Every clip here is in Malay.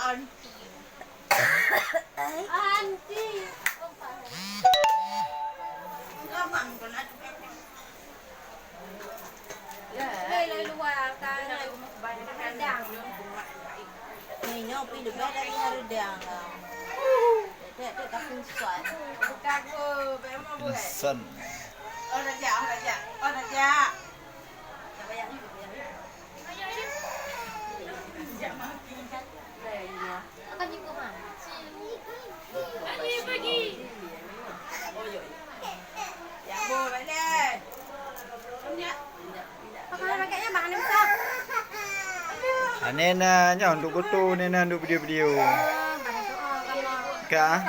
Anti. Gampang ko na. Đây là luar kan. Kadang. Ninyo, pili ba na niya rin Dek kaping suan. Bukan aku, memang boleh. Insan. Oh, raja. Bayang ni, Akan jumpa mah. Pergi. Oh, yo. Ya, boleh. Pakai raketnya bang ni besar. Nena nya untuk kutu nena untuk video-video. Ka?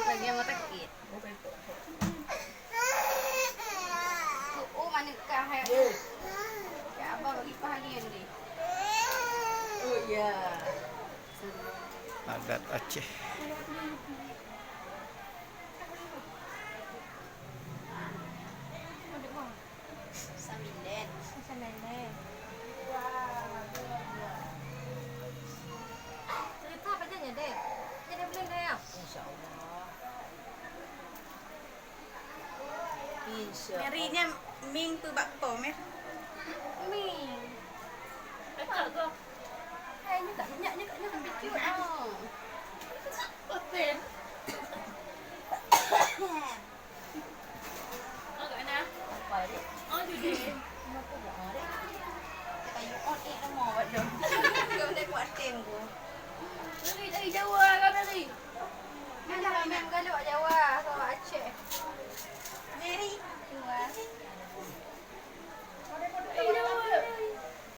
Lagi yang sakit. Oh, mana kahai. Ya, abang bagi bahagian ni. Oh, ya. Adat Aceh. Samilen. Cerita apa je ni, Dek? Jadi boleh dah. Insyaallah. Merinya Ming tu bakpo mer. Mi. Tak ke? Ni tak banyak ni kat ni ambil cute ah. Open.